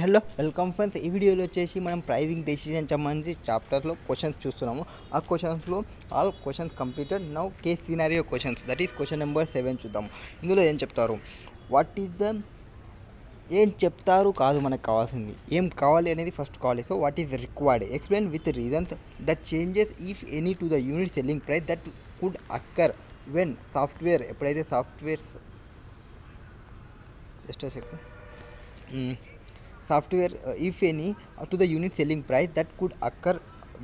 Hello welcome friends. ఈ వీడియోలో వచ్చేసి మనం ప్రైజింగ్ డెసిషన్ సంబంధించి చాప్టర్లో క్వశ్చన్స్ చూస్తున్నాము. ఆ క్వశ్చన్స్లో all questions completed. Now case scenario questions, that is question number 7 చూద్దాము. ఇందులో ఏం చెప్తారు, ఏం చెప్తారు కాదు, మనకు కావాల్సింది ఏం కావాలి అనేది ఫస్ట్ కావాలి. So what is required, explain with reasons that changes if any to the unit selling price that could occur when software, ఎప్పుడైతే softwares just software if any to the unit selling price that could occur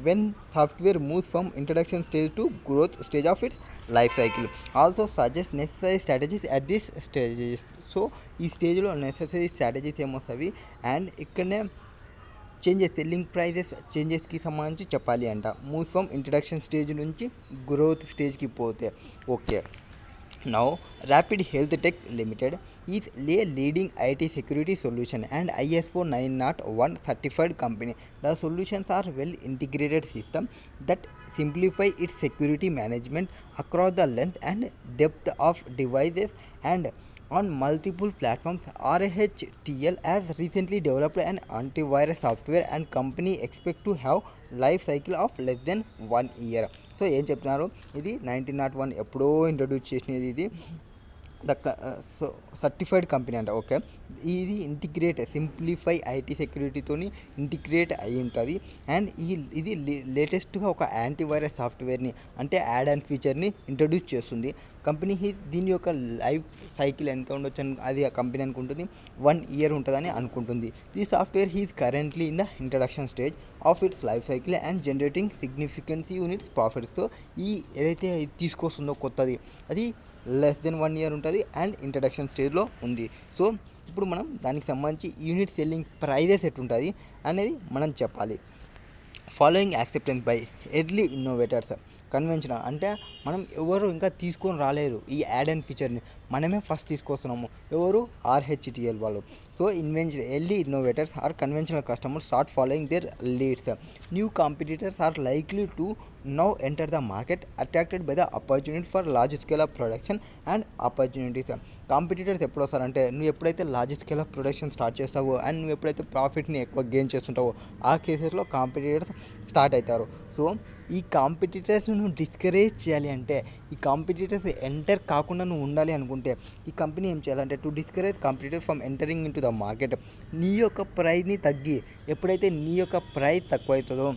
when software moves from introduction stage to growth stage of its life cycle. Also suggest necessary strategies at this stages. So ఈ స్టేజ్లో necessary strategies ఏమొస్తాయి and ఇక్కడనే changes, selling prices చేంజెస్కి సంబంధించి చెప్పాలి అంట. Move from introduction stage నుంచి growth స్టేజ్కి పోతే okay. Now, Rapid Health Tech Limited is a leading IT security solution and ISO 901 certified company. The solutions are well integrated system that simplify its security management across the length and depth of devices and on multiple platforms. RHTL has recently developed an antivirus software and company expect to have life cycle of less than 1 year. So ఏం చెప్తున్నారు, ఇది 1901 ఎప్పుడో introduce చేసినది. ఇది so certified company అంట. Okay, ఇది integrate simplify IT సెక్యూరిటీతో integrate అయి ఉంటుంది. అండ్ ఇది లేటెస్ట్గా ఒక యాంటీవైరస్ సాఫ్ట్వేర్ని అంటే యాడ్ అండ్ ఫీచర్ని ఇంట్రడ్యూస్ చేస్తుంది. కంపెనీ దీని యొక్క లైఫ్ సైకిల్ ఎంత ఉండొచ్చు అది ఆ కంపెనీ అనుకుంటుంది 1 year ఉంటుందని అనుకుంటుంది. The software is currently in the introduction stage of its life cycle and generating significance units ప్రాఫిట్స్తో ఈ ఏదైతే తీసుకొస్తుందో కొత్తది అది లెస్ దెన్ 1 year ఉంటుంది అండ్ ఇంట్రడక్షన్ స్టేజ్లో ఉంది. సో ఇప్పుడు మనం దానికి సంబంధించి యూనిట్ సెల్లింగ్ ప్రైజెస్ ఎట్లుంటుంది అనేది మనం చెప్పాలి. Following acceptance by early innovators. Conventional అంటే మనం ఎవరు ఇంకా తీసుకొని రాలేరు ఈ యాడ్ అండ్ ఫీచర్ని, మనమే ఫస్ట్ తీసుకొస్తున్నాము. ఎవరు? RHTL వాళ్ళు. So early innovators or conventional customers start following their leads. New competitors are likely to now enter the market attracted by the opportunity for large scale of production and opportunities. Competitors ఎప్పుడు వస్తారంటే నువ్వు ఎప్పుడైతే large scale of production start చేస్తావో and నువ్వు ఎప్పుడైతే ప్రాఫిట్ని ఎక్కువ gain చేస్తుంటావో ఆ కేసెస్లో కాంపిటీటర్స్ స్టార్ట్ అవుతారు. సో ఈ కాంపిటీటర్స్ని నువ్వు డిస్కరేజ్ చేయాలి అంటే, ఈ కాంపిటీటర్స్ ఎంటర్ కాకుండా నువ్వు ఉండాలి అనుకుంటే ఈ కంపెనీ ఏం చేయాలంటే to discourage competitor from entering in to the market. నీ యొక్క ప్రైస్ని తగ్గి, ఎప్పుడైతే నీ యొక్క ప్రైస్ తక్కువ అవుతుందో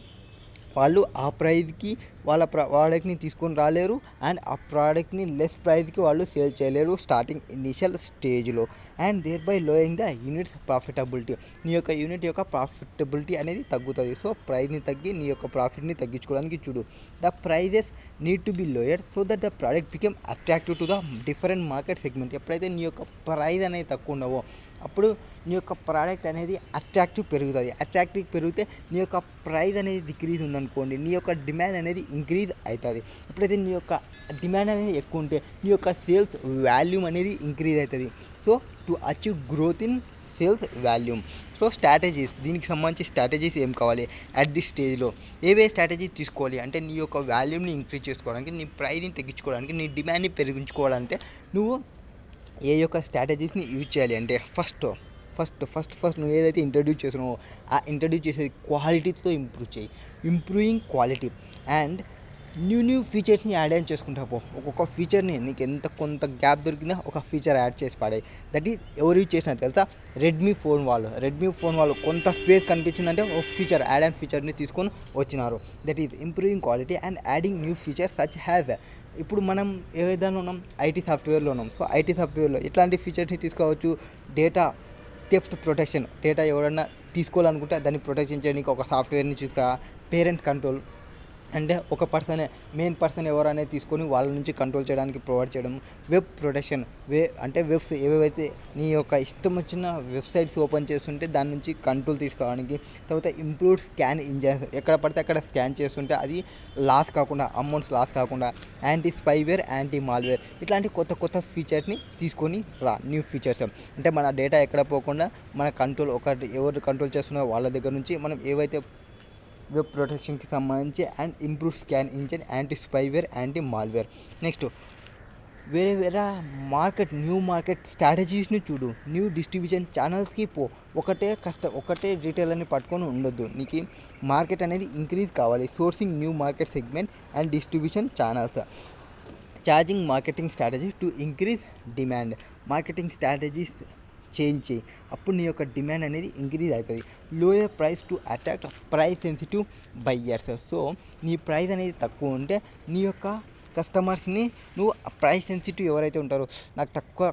వాళ్ళు ఆ ప్రైజ్కి వాళ్ళ ప్రోడక్ట్ని తీసుకొని రాలేరు అండ్ ఆ ప్రోడక్ట్ని లెస్ ప్రైజ్కి వాళ్ళు సేల్ చేయలేరు స్టార్టింగ్ ఇనిషియల్ స్టేజ్లో. And thereby lowering the units profitability. నీ యొక్క యూనిట్ యొక్క ప్రాఫిటబిలిటీ అనేది తగ్గుతుంది. సో ప్రైజ్ని తగ్గి నీ యొక్క ప్రాఫిట్ని తగ్గించుకోవడానికి చూడు. The prices need to be lower so that the product become attractive to the different market segment. ఎప్పుడైతే నీ యొక్క ప్రైజ్ అనేది తక్కువ ఉండవో అప్పుడు నీ యొక్క ప్రోడక్ట్ అనేది అట్రాక్టివ్ పెరుగుతుంది. అట్రాక్టివ్ పెరిగితే నీ యొక్క ప్రైస్ అనేది డిక్రీజ్ ఉందనుకోండి, నీ యొక్క డిమాండ్ అనేది ఇంక్రీజ్ అవుతుంది. ఎప్పుడైతే నీ యొక్క డిమాండ్ అనేది ఎక్కువ ఉంటే నీ యొక్క సేల్స్ వాల్యూమ్ అనేది ఇంక్రీజ్ అవుతుంది. So to achieve growth in sales volume. So strategies, దీనికి సంబంధించి స్ట్రాటజీస్ ఏం కావాలి అట్ దిస్ స్టేజ్లో, ఏవే స్ట్రాటజీస్ తీసుకోవాలి అంటే నీ యొక్క వాల్యూమ్ని ఇంక్రీజ్ చేసుకోవడానికి, నీ ప్రైస్ని తగ్గించుకోవడానికి, నీ డిమాండ్ని పెరిగించుకోవాలంటే నువ్వు ఏ యొక్క స్ట్రాటజీస్ని యూజ్ చేయాలి అంటే ఫస్ట్ నువ్వు ఏదైతే ఇంట్రడ్యూస్ చేస్తున్నావో ఆ ఇంట్రడ్యూస్ చేసేది క్వాలిటీతో ఇంప్రూవ్ చేయి. ఇంప్రూవింగ్ క్వాలిటీ అండ్ న్యూ ఫీచర్స్ని యాడ్ ఆన్ చేసుకుంటా పో. ఒక్కొక్క ఫీచర్ని నీకు కొంత గ్యాప్ దొరికిందా ఒక ఫీచర్ యాడ్ చేసి పడాయి. దట్ ఈజ్ ఎవరు యూజ్ చేసినారు తెలుసా? రెడ్మీ ఫోన్ వాళ్ళు కొంత స్పేస్ కనిపించిందంటే ఒక ఫీచర్ యాడ్ ఆన్ ఫీచర్ని తీసుకొని వచ్చినారు. That is improving quality and adding new features such has. ఇప్పుడు మనం ఏదైనా ఉన్నాం ఐటీ సాఫ్ట్వేర్లో ఉన్నాం. సో ఐటీ సాఫ్ట్వేర్లో ఎట్లాంటి ఫీచర్స్ని తీసుకోవచ్చు? Data theft protection. డేటా ఎవరన్నా తీసుకోవాలనుకుంటే దాన్ని ప్రొటెక్షన్ చేయడానికి ఒక సాఫ్ట్వేర్ని చూసుకో. పేరెంట్ కంట్రోల్ అంటే ఒక మెయిన్ పర్సన్ ఎవరనేది తీసుకొని వాళ్ళ నుంచి కంట్రోల్ చేయడానికి ప్రొవైడ్ చేయడం. వెబ్ ప్రొటెక్షన్, అంటే వెబ్స్ ఏవేవైతే నీ యొక్క ఇష్టం వచ్చిన వెబ్సైట్స్ ఓపెన్ చేస్తుంటే దాని నుంచి కంట్రోల్ తీసుకోవడానికి. తర్వాత ఇంప్రూవ్డ్ స్కాన్ ఇంజన్స్, ఎక్కడ పడితే అక్కడ స్కాన్ చేస్తుంటే అది లాస్ కాకుండా, అమౌంట్స్ లాస్ కాకుండా. యాంటీ స్పైవేర్, యాంటీ మాల్వేర్, ఇట్లాంటి కొత్త ఫీచర్స్ని తీసుకొని రా. న్యూ ఫీచర్స్ అంటే మన డేటా ఎక్కడ పోకుండా మన కంట్రోల్, ఎవరు కంట్రోల్ చేస్తున్నారో వాళ్ళ దగ్గర నుంచి మనం ఏవైతే వెబ్ ప్రొటెక్షన్కి సంబంధించి and improve scan engine, anti spyware, anti malware. Next వేరే న్యూ మార్కెట్ స్ట్రాటజీస్ని చూడు. న్యూ డిస్ట్రిబ్యూషన్ ఛానల్స్కి పో. ఒకటే రీటైలర్ని పట్టుకొని ఉండొద్దు. నీకు మార్కెట్ అనేది ఇంక్రీజ్ కావాలి. Sourcing new market segment and distribution channels, charging marketing strategy to increase demand. Marketing strategies change చేయి, అప్పుడు నీ యొక్క డిమాండ్ అనేది ఇంక్రీజ్ అవుతుంది. Lower price to attract price sensitive buyers. So నీ ప్రైస్ అనేది తక్కువ ఉంటే నీ యొక్క కస్టమర్స్ని నువ్వు ప్రైస్ సెన్సిటివ్ ఎవరైతే ఉంటారో, నాకు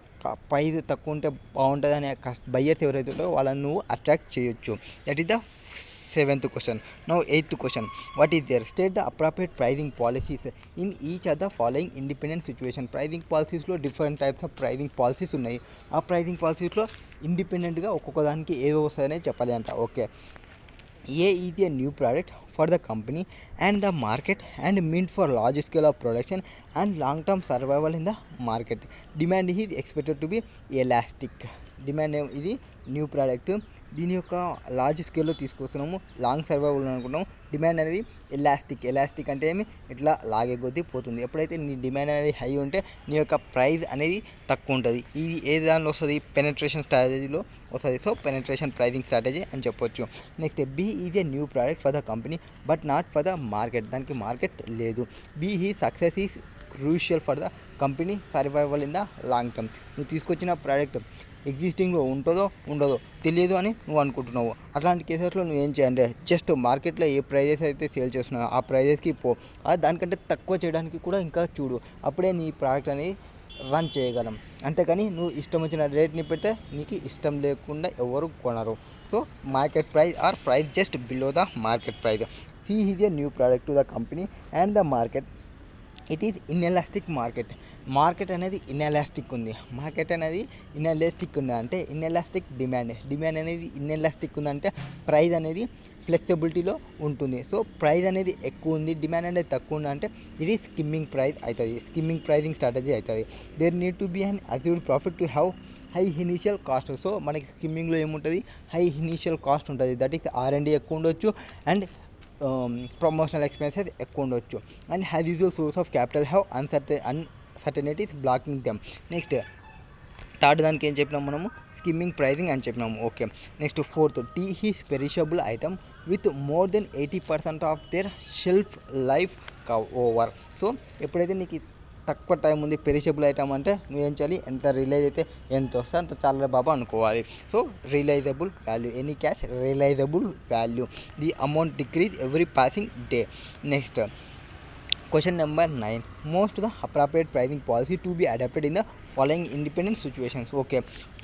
ప్రైస్ తక్కువ ఉంటే బాగుంటుంది అనే బయ్యర్స్ ఎవరైతే ఉంటారో వాళ్ళని నువ్వు అట్రాక్ట్ చేయొచ్చు. That is the 7th question. Now 8th question. What is there? State the appropriate pricing policies in each of the following independent situation. Pricing policies లో different types of pricing policies ఉన్నాయి. ఆ pricing పాలసీస్లో ఇండిపెండెంట్గా ఒక్కొక్క దానికి ఏవో వస్తాయనే చెప్పాలి అంట. Okay, A is a new product for the company and the market and meant for large scale of production and long term survival in the market. Demand is expected to be elastic. Demand ఇది new product, దీని యొక్క large స్కేల్లో తీసుకొస్తున్నాము, long survival అనుకుంటాము. Demand అనేది elastic అంటే ఏమి, ఇట్లా లాగే కొద్దీ పోతుంది. ఎప్పుడైతే నీ డిమాండ్ అనేది హై ఉంటే నీ యొక్క ప్రైస్ అనేది తక్కువ ఉంటుంది. ఇది ఏ దానిలో వస్తుంది, పెనట్రేషన్ స్ట్రాటజీలో వస్తుంది. సో పెనట్రేషన్ ప్రైజింగ్ స్ట్రాటజీ అని చెప్పొచ్చు. Next B is a new product for the company but not for the market. దానికి మార్కెట్ లేదు. బి ఈ success is crucial for the company survival in the long term. నువ్వు తీసుకొచ్చిన product ఎగ్జిస్టింగ్లో ఉంటుందో ఉండదో తెలియదు అని నువ్వు అనుకుంటున్నావు. అట్లాంటి కేసెస్లో నువ్వు ఏం చేయాలంటే జస్ట్ మార్కెట్లో ఏ ప్రైజెస్ అయితే సేల్ చేస్తున్నావో ఆ ప్రైజెస్కి పో. దానికంటే తక్కువ చేయడానికి కూడా ఇంకా చూడు, అప్పుడే నీ ప్రోడక్ట్ అనేది రన్ చేయగలం. అంతేకాని నువ్వు ఇష్టం వచ్చిన రేట్ని పెడితే నీకు ఇష్టం లేకుండా ఎవరు కొనరు. So market price or price just below the market price. C is a new product to the company and the market. It is inelastic market. Market అనేది ఇన్ఎలాస్టిక్ ఉంది. మార్కెట్ అనేది ఇన్ఎలాస్టిక్ ఉంది అంటే ఇన్ఎలాస్టిక్ డిమాండ్ అనేది inelastic ఉందంటే price అనేది ఫ్లెక్సిబిలిటీలో ఉంటుంది. సో ప్రైస్ అనేది ఎక్కువ ఉంది, డిమాండ్ అనేది తక్కువ ఉంది అంటే ఇది స్కిమ్మింగ్ ప్రైస్ అవుతుంది, స్కిమ్మింగ్ ప్రైజింగ్ స్ట్రాటజీ అవుతుంది. There need to be an assured profit to have high initial cost. So మనకి స్కిమ్మింగ్లో ఏముంటుంది, హై ఇనీషియల్ కాస్ట్ ఉంటుంది. దట్ ఈస్ R&D ఎక్కువ ఉండొచ్చు అండ్ ప్రమోషనల్ ఎక్స్పెన్సెస్ ఎక్కువ ఉండొచ్చు. And has usual source of capital have uncertainties blocking them. Next third దానికి ఏం చెప్పినాము మనము, స్కిమ్మింగ్ ప్రైజింగ్ అని చెప్పినాము. Okay, next fourth D is perishable item with more than 80% of their shelf life over. So ఎప్పుడైతే నీకు తక్కువ టైం ఉంది, పెరిషబుల్ ఐటమ్ అంటే నువ్వేం చేయాలి, ఎంత రిలైజ్ అయితే ఎంత వస్తే అంత చాలా బాబా అనుకోవాలి. So realisable value, any cash realisable value, the amount decrease every passing day. Next question number 9. Most the appropriate pricing policy to be adopted in the following independent situations. Okay,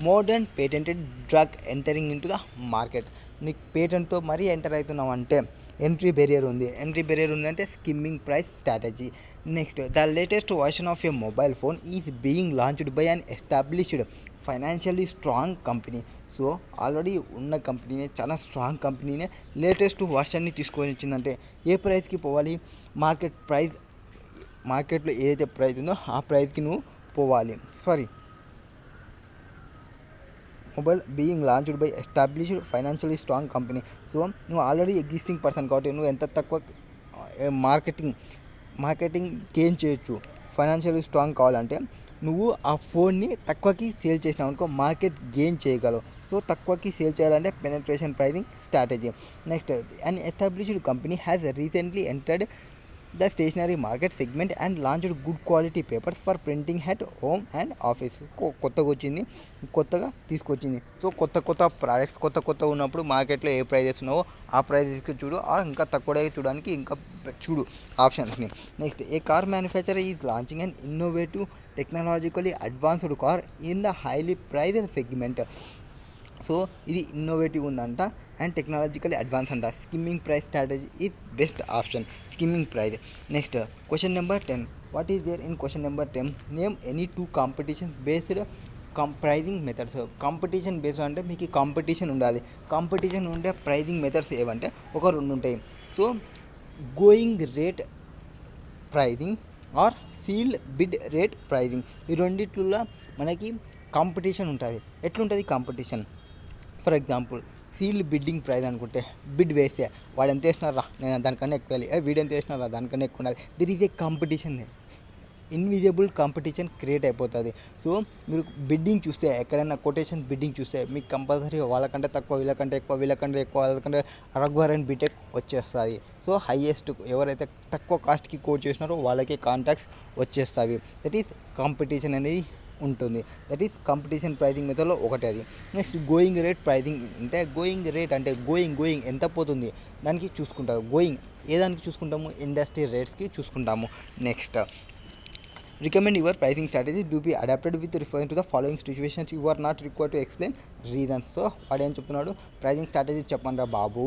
modern patented drug entering in to the market. నీకు పేటెంట్తో మరీ enter అవుతున్నావు అంటే entry barrier ఉందంటే skimming price strategy. Next the latest version of a mobile phone is being launched by an established financially strong company. So already ఉన్న కంపెనీనే, చాలా strong కంపెనీనే latest వర్షన్ని తీసుకొని వచ్చిందంటే ఏ ప్రైస్కి పోవాలి, మార్కెట్లో ఏదైతే ప్రైస్ ఉందో ఆ ప్రైస్కి నువ్వు పోవాలి. Mobile being launched by established financially strong company. So నువ్వు ఆల్రెడీ ఎగ్జిస్టింగ్ పర్సన్ కాబట్టి నువ్వు ఎంత తక్కువ మార్కెటింగ్ గెయిన్ చేయొచ్చు. ఫైనాన్షియల్లీ స్ట్రాంగ్ కావాలంటే నువ్వు ఆ ఫోన్ని తక్కువకి సేల్ చేసినావు అనుకో, మార్కెట్ గెయిన్ చేయగలవు. సో తక్కువకి సేల్ చేయాలంటే penetration pricing strategy. Next an established company has recently entered the stationery market segment and launched good quality papers for printing head home and office. కొత్తగా తీసుకొచ్చింది. సో కొత్త products కొత్త ఉన్నప్పుడు మార్కెట్లో ఏ prices ఉన్నావో ఆ ప్రైజెస్కి చూడు, ఇంకా తక్కువ చూడడానికి ఇంకా చూడు ఆప్షన్స్ని. Next a car manufacturer is launching and innovative technologically advanced car in the highly priced segment. So ఇది ఇన్నోవేటివ్ ఉందంట అండ్ టెక్నాలజికల్ అడ్వాన్స్ అంట. Skimming price strategy is best option, skimming price. Next question number 10. What is there in question number 10? Name any 2 competition based pricing methods. Competition based అంటే మీకు competition ఉండాలి. Competition ఉండే pricing methods ఏవంటే ఒక 2 ఉంటాయి. So going rate pricing or sealed bid rate pricing. ఈ రెండిట్లో మనకి కాంపిటీషన్ ఉంటుంది. ఎట్లుంటుంది competition? For example sealed bidding price అనుకుంటే, బిడ్ వేస్తే వాడు ఎంత వేసినారా నేను దానికన్నా ఎక్కువ వెళ్ళి, వీడు ఎంత వేసినారా దానికన్నా ఎక్కువ ఉండాలి. దిర్ is a competition. Invisible competition create అయిపోతుంది. సో మీరు బిడ్డింగ్ చూస్తే, ఎక్కడైనా కొటేషన్ బిడ్డింగ్ చూస్తే మీకు కంపల్సరీ వాళ్ళకంటే తక్కువ, వీళ్ళకంటే ఎక్కువ, వీళ్ళకంటే ఎక్కువ, వాళ్ళకంటే రఘువర్ అండ్ బీటెక్ వచ్చేస్తుంది. సో హైయెస్ట్ ఎవరైతే తక్కువ కాస్ట్కి కోట్ చేసినారో వాళ్ళకే కాంటాక్ట్స్ వచ్చేస్తాయి. దట్ ఈస్ కాంపిటీషన్ అనేది ఉంటుంది. దట్ ఈస్ కాంపిటీషన్ ప్రైజింగ్ మెథడ్లో ఒకటి అది. నెక్స్ట్ గోయింగ్ రేట్ ప్రైజింగ్ అంటే గోయింగ్ రేట్ అంటే గోయింగ్ ఎంత పోతుంది దానికి చూసుకుంటారు. గోయింగ్ ఏ దానికి చూసుకుంటాము, ఇండస్ట్రీ రేట్స్కి చూసుకుంటాము. Next recommend your pricing strategy to be adopted with referring to the following situations you are not required to explain reasons. So వాడు ఏం చెప్తున్నాడు, ప్రైజింగ్ స్ట్రాటజీ చెప్పండి రా బాబు,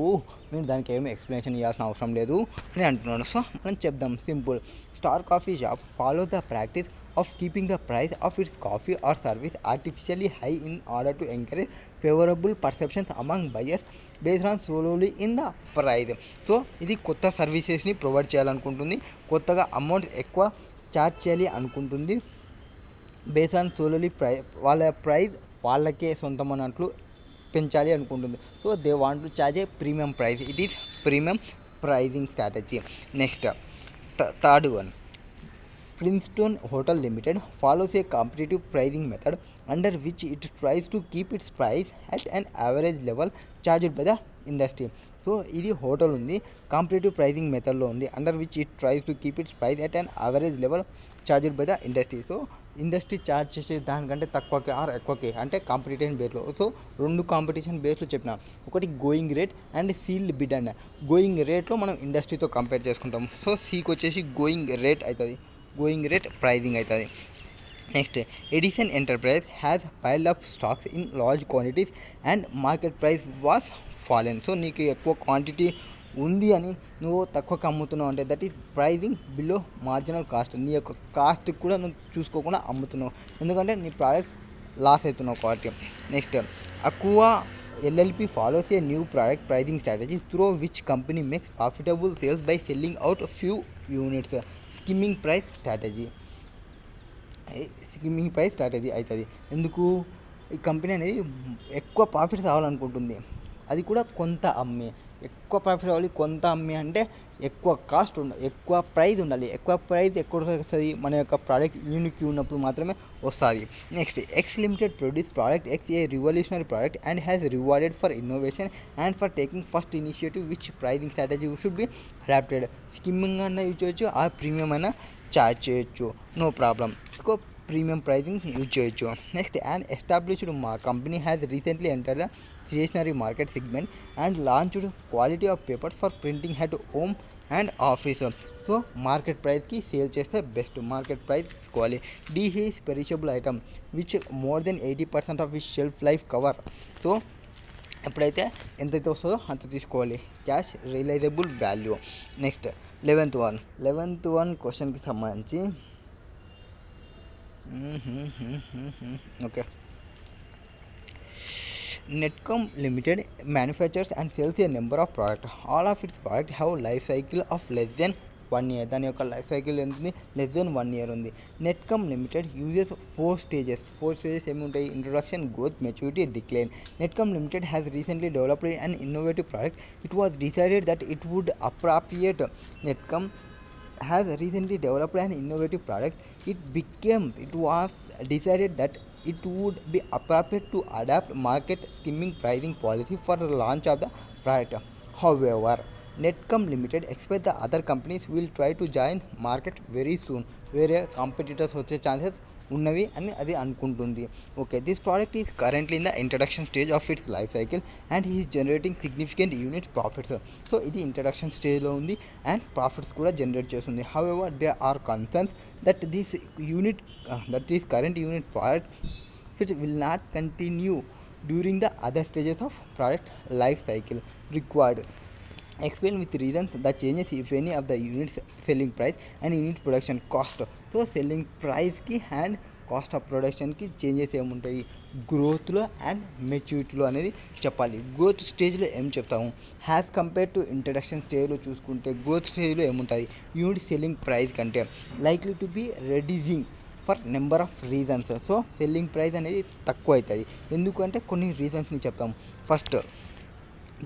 మీరు దానికి ఏమి ఎక్స్ప్లెనేషన్ ఇవ్వాల్సిన అవసరం లేదు అని అంటున్నాడు. సో మనం చెప్దాం simple. Star coffee shop follow the practice of keeping the price of its coffee or service artificially high in order to encourage favorable perceptions among buyers based on solely in the price. So ఇది కొత్త సర్వీసెస్ని provide చేయాలనుకుంటుంది, కొత్తగా amount ఎక్కువ charge చేయాలి అనుకుంటుంది, based on solely వాళ్ళ price వాళ్ళకే సొంతం అన్నట్లు పెంచాలి అనుకుంటుంది. So they want to charge a premium price. It is premium pricing strategy. Next third one, Princeton Hotel Limited follows a competitive pricing method under which it tries to keep its price at an average level charged by the industry. So ఇది hotel ఉంది, competitive pricing మెథడ్లో ఉంది, under which it tries to keep its price at an average level charged by the industry. So industry charge చేసే దానికంటే తక్కువకి are ఎక్కువకి అంటే competition బేస్లో. So రెండు కాంపిటీషన్ బేస్లో చెప్పిన, ఒకటి going rate and sealed bid. And going రేట్లో మనం ఇండస్ట్రీతో కంపేర్ చేసుకుంటాం. సో సీకి వచ్చేసి గోయింగ్ రేట్ అవుతుంది, గోయింగ్ రేట్ ప్రైజింగ్ అవుతుంది. Next Edison enterprise has piled up stocks in large quantities and market price was fallen. So నీకు ఎక్కువ క్వాంటిటీ ఉంది అని నువ్వు తక్కువకి అమ్ముతున్నావు అంటే that is pricing below marginal cost. నీ యొక్క కాస్ట్ కూడా నువ్వు చూసుకోకుండా అమ్ముతున్నావు, ఎందుకంటే నీ ప్రోడక్ట్స్ లాస్ అవుతున్నావు quality. Next aqua LLP follows a new product pricing strategy through which company makes profitable sales by selling out a few units. Skimming price strategy అవుతుంది. ఎందుకు ఈ కంపెనీ అనేది ఎక్కువ ప్రాఫిట్స్ రావాలనుకుంటుంది, అది కూడా కొంత అమ్మి. ఎక్కువ ప్రాఫిట్ రావాలి కొంత అమ్మి అంటే ఎక్కువ కాస్ట్ ఉండాలి, ఎక్కువ ప్రైస్ ఉండాలి. ఎక్కువ ప్రైస్ ఎక్కడ వస్తుంది, మన యొక్క ప్రోడక్ట్ యూనిక్ ఉన్నప్పుడు మాత్రమే వస్తుంది. Next X limited produce product X a revolutionary product and has rewarded for innovation and for taking first initiative which pricing strategy should be adopted. Skimming అన్న యూజ్ చేయొచ్చు, ఆ ప్రీమియం అయినా చార్జ్ చేయొచ్చు, no problem. So premium pricing use చేయొచ్చు. Next and established company has recently enter the stationery market segment and launched quality of paper for printing head home and office. So market ప్రైస్కి sale చేస్తే best, market price తీసుకోవాలి. D is perishable item which more than 80% of is shelf life cover. So ఎప్పుడైతే ఎంతైతే వస్తుందో అంత తీసుకోవాలి, cash realisable value. Next 11th one క్వశ్చన్కి సంబంధించి okay. Netcom Limited manufactures and sells a number of products. All of its products have life cycle of less than 1 year. దాని యొక్క life cycle ఎంత లెస్ దెన్ 1 year ఉంది. Netcom Limited uses 4 stages. 4 stages ఏముంటాయి, introduction, growth, maturity, decline. Netcom Limited has recently developed an innovative product. It was decided that it would appropriate. Netcom has recently developed an innovative product. It was decided that it would be appropriate to adapt market skimming pricing policy for the launch of the product. However, Netcom Limited expects the other companies will try to join market very soon. వేరే competitors వచ్చే chances ఉన్నవి అని అది అనుకుంటుంది. Okay, this product is currently in the introduction stage of its life cycle and is generating significant unit profits. So ఇది introduction స్టేజ్లో ఉంది and profits కూడా జనరేట్ చేస్తుంది. However they are concerns that this current unit profit will not continue during the other stages of product life cycle required. Explain with reasons the changes if any of the units selling price and unit production cost. So selling ప్రైస్కి and cost of ప్రొడక్షన్కి changes ఏముంటాయి, గ్రోత్లో and మెచ్యూరిటీలో అనేది చెప్పాలి. Growth స్టేజ్లో ఏం చెప్తాము, has compare to introduction స్టేజ్లో చూసుకుంటే growth స్టేజ్లో ఏముంటుంది, యూనిట్ సెల్లింగ్ ప్రైస్ కంటే likely to be reducing for number of reasons. So selling price అనేది తక్కువ అవుతుంది, ఎందుకంటే కొన్ని రీజన్స్ని చెప్తాము. ఫస్ట్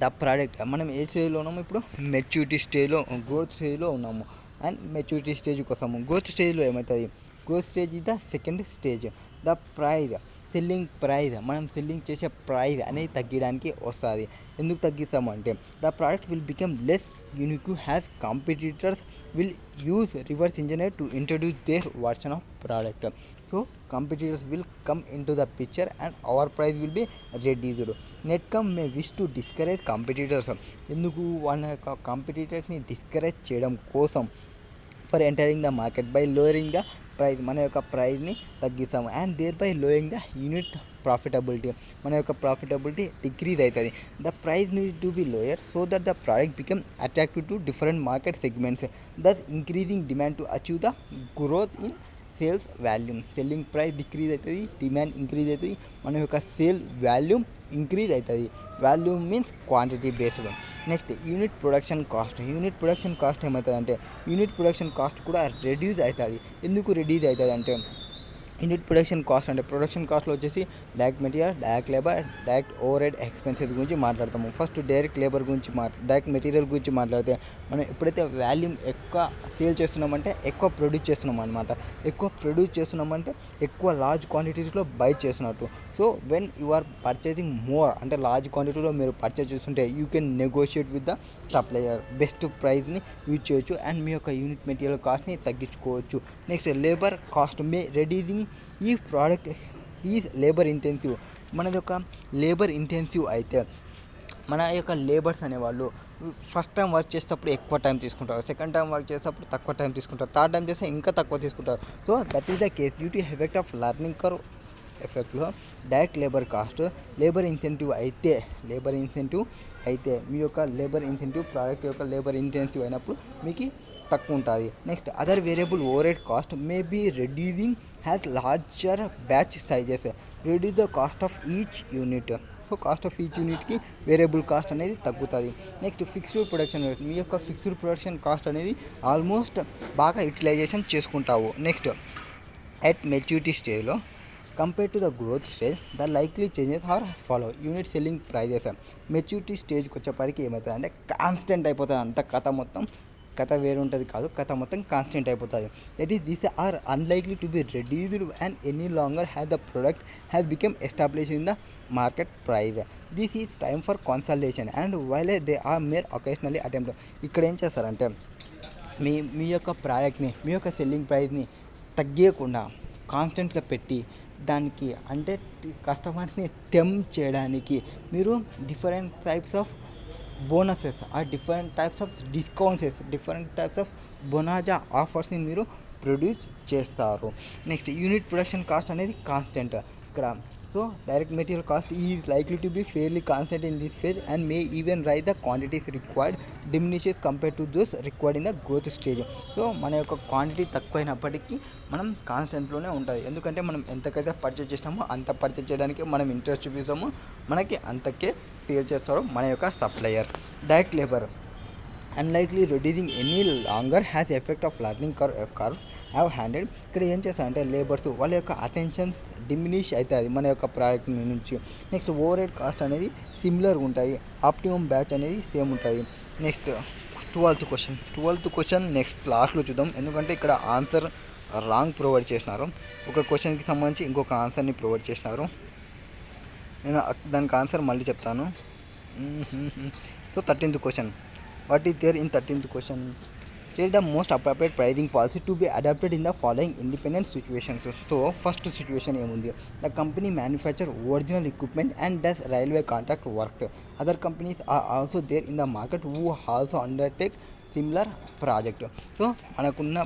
ద ప్రోడక్ట్, మనం ఏ స్టేజ్లో ఉన్నాము ఇప్పుడు, మెచ్యూరిటీ స్టేజ్లో, గ్రోత్ స్టేజ్లో ఉన్నాము అండ్ మెచ్యూరిటీ స్టేజ్కి వస్తాము. గ్రోత్ స్టేజ్లో ఏమవుతుంది, growth stage is the second stage. The price selling price, మనం సెల్లింగ్ చేసే ప్రైజ్ అనేది తగ్గడానికి వస్తుంది. ఎందుకు తగ్గిస్తామంటే the product will become less unique has competitors will use reverse engineer to introduce their version of product. So competitors will come into the picture and our price will be reduced. Netcom may wish to discourage competitors. ఎందుకు వాళ్ళ యొక్క కాంపిటీటర్స్ని discourage చేయడం కోసం for entering the market by lowering the price, మన యొక్క ప్రైస్ని తగ్గిస్తాము and thereby lowering the unit profitability, మన యొక్క ప్రాఫిటబిలిటీ డిక్రీజ్ అవుతుంది. The price need to be lower so that the product become attractive to different market segments, thus increasing demand to achieve the growth in sales volume. Selling price decrease అవుతుంది, demand increase అవుతుంది, మన యొక్క sale volume increase అవుతుంది. Volume means quantity based. Next unit production cost. Unit production cost ఏమవుతుంది అంటే unit production cost కూడా reduce అవుతుంది. ఎందుకు రెడ్యూస్ అవుతుంది అంటే యూనిట్ ప్రొడక్షన్ కాస్ట్ అంటే ప్రొడక్షన్ కాస్ట్లో వచ్చేసి direct material, direct labour, direct over head expenses గురించి మాట్లాడతాము. ఫస్ట్ డైరెక్ట్ లేబర్ గురించి డైరెక్ట్ మెటీరియల్ గురించి మాట్లాడితే మనం ఎప్పుడైతే వాల్యూమ్ ఎక్కువ సేల్ చేస్తున్నామంటే ఎక్కువ ప్రొడ్యూస్ చేస్తున్నాం అనమాట. ఎక్కువ ప్రొడ్యూస్ చేస్తున్నామంటే ఎక్కువ లార్జ్ క్వాంటిటీస్లో బై చేస్తున్నట్టు. So when you are purchasing more అంటే లార్జ్ క్వాంటిటీలో మీరు పర్చేస్ చేస్తుంటే you can negotiate with the supplier, best ప్రైస్ని యూజ్ చేయొచ్చు అండ్ మీ యొక్క యూనిట్ మెటీరియల్ కాస్ట్ని తగ్గించుకోవచ్చు. Next labour cost may reducing ఈ ప్రోడక్ట్ ఈజ్ లేబర్ ఇంటెన్సివ్. మనది ఒక లేబర్ ఇంటెన్సివ్ అయితే మన యొక్క లేబర్స్ అనేవాళ్ళు ఫస్ట్ టైం వర్క్ చేసేటప్పుడు ఎక్కువ టైం తీసుకుంటారు, సెకండ్ టైం వర్క్ చేసేటప్పుడు తక్కువ టైం తీసుకుంటారు, థర్డ్ టైం చేస్తే ఇంకా తక్కువ తీసుకుంటారు. So that is the case due to effect of learning curve ఎఫెక్ట్లో direct labour cost labour incentive అయితే మీ యొక్క లేబర్ ఇన్సెంటివ్ ప్రోడక్ట్ యొక్క లేబర్ ఇంటెన్సివ్ అయినప్పుడు మీకు తక్కువ ఉంటుంది. Next other variable overhead cost may be reducing has larger batch sizes reduce the cost of each unit. So cost of each యూనిట్కి variable cost అనేది తగ్గుతుంది. నెక్స్ట్ ఫిక్స్డ్ ప్రొడక్షన్ రేట్, మీ యొక్క fixed production cost అనేది almost బాగా utilisation చేసుకుంటావు. Next at maturity స్టేజ్లో compare to the growth stage the likely changes are follow. Unit selling prices maturity స్టేజ్కి వచ్చేప్పటికి ఏమవుతుంది అంటే కాన్స్టెంట్ అయిపోతుంది. అంత కథ వేరు ఉంటుంది కాదు, కథ మొత్తం కాన్స్టెంట్ అయిపోతుంది. That is this are unlikely to be reduced and any longer has the product has become establish in the market price. This is time for consultation and while they are mere occasionally attempt. ఇక్కడ ఏం చేస్తారంటే మీ యొక్క ప్రోడక్ట్ని మీ యొక్క selling ప్రైస్ని తగ్గకుండా కాన్స్టెంట్గా పెట్టి దానికి అంటే కస్టమర్స్ని టెంప్ట్ చేయడానికి మీరు different types of bonuses or different types of discounts, different types of bonanza ఆఫర్స్ని మీరు ప్రొడ్యూస్ చేస్తారు. నెక్స్ట్ యూనిట్ ప్రొడక్షన్ కాస్ట్ అనేది కాన్స్టెంట్ ఇక్కడ. So direct material cost is likely to be fairly constant in this phase and may even rise the quantities required diminishes compare to those required in the growth stage. So మన యొక్క quantity తక్కువైనప్పటికీ మనం కాన్స్టెంట్లోనే ఉంటుంది. ఎందుకంటే మనం ఎంతకైతే purchase చేస్తామో అంత purchase చేయడానికి మనం ఇంట్రెస్ట్ చూపిస్తామో మనకి అంతకే సేల్ చేస్తారు మన యొక్క supplier. Direct labour unlikely reducing any longer has effect of learning curve have handed. ఇక్కడ ఏం చేస్తారంటే లేబర్స్ వాళ్ళ యొక్క అటెన్షన్ డిమినిష్ అవుతుంది మన యొక్క ప్రోడక్ట్ నుంచి. నెక్స్ట్ ఓవర్ హెడ్ కాస్ట్ అనేది సిమిలర్ ఉంటాయి, ఆప్టిమమ్ బ్యాచ్ అనేది సేమ్ ఉంటాయి. నెక్స్ట్ 12th క్వశ్చన్ నెక్స్ట్ లాస్ట్లో చూద్దాం, ఎందుకంటే ఇక్కడ ఆన్సర్ రాంగ్ ప్రొవైడ్ చేసినారు. ఒక క్వశ్చన్కి సంబంధించి ఇంకొక ఆన్సర్ని ప్రొవైడ్ చేసినారు. నేను దానికి ఆన్సర్ మళ్ళీ చెప్తాను. So 13th question, what is there in 13th question? State the most appropriate pricing policy to be adopted in the following independent situations. So first situation ఏముంది, the company manufacture original equipment and does railway contract work. Other companies are also there in the market who also undertake similar project. So మనకున్న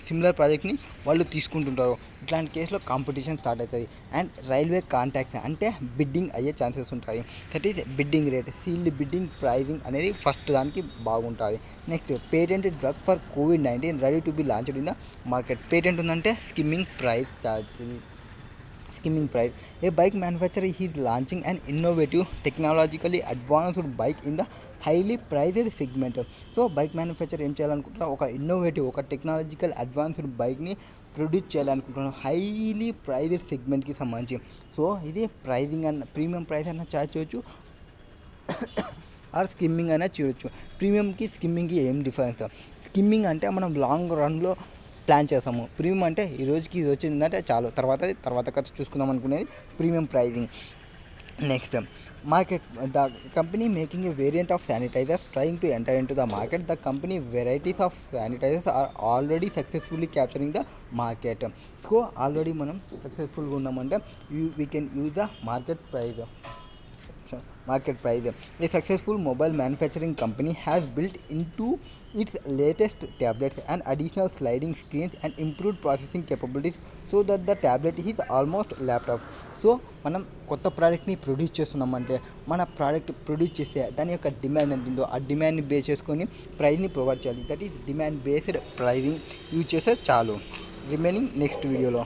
similar ప్రాజెక్ట్ని వాళ్ళు తీసుకుంటుంటారు. ఇట్లాంటి కేసులో competition start అవుతుంది and railway contracts అంటే bidding అయ్యే chances ఉంటాయి. That is bidding rate, sealed bidding pricing అనేది ఫస్ట్ దానికి బాగుంటుంది. Next patent drug for COVID-19 ready to be launched in the market. Patent ఉందంటే skimming price. A bike manufacturer is launching an innovative technologically advanced bike in the highly priced segment. So bike manufacture ఏం చేయాలనుకుంటున్నారు, ఒక innovative ఒక technological advanced బైక్ని produce చేయాలనుకుంటున్నాను highly praised సెగ్మెంట్కి సంబంధించి. So ఇది pricing అన్న ప్రీమియం ప్రైస్ అన్న చార్జ్ చేయొచ్చు ఆర్ స్కిమ్మింగ్ అయినా చేయొచ్చు. ప్రీమియంకి స్కిమ్మింగ్కి ఏం డిఫరెన్స్? స్కిమ్మింగ్ అంటే మనం లాంగ్ రన్లో ప్లాన్ చేస్తాము. ప్రీమియం అంటే ఈ రోజుకి ఇది వచ్చిందంటే చాలు, తర్వాత ఖర్చు చూసుకుందాం అనుకునేది premium pricing. Next, market. The company making a variant of sanitizers trying to enter into the market. The company varieties of sanitizers are already successfully capturing the market. So already మనం సక్సెస్ఫుల్గా ఉన్నామంటే we can use the market price. A successful mobile manufacturing company has built into its latest tablets and additional sliding screens and improved processing capabilities so that the tablet is almost laptop. So మనం కొత్త ప్రోడక్ట్ని produce చేస్తున్నామంటే మన product produce చేస్తే దాని యొక్క demand ఎంత ఉందో ఆ డిమాండ్ని బేస్ చేసుకొని ప్రైస్ని ప్రొవైడ్ చేయాలి. That is demand based pricing use చేస్తే చాలు. రిమైనింగ్ నెక్స్ట్ వీడియోలో.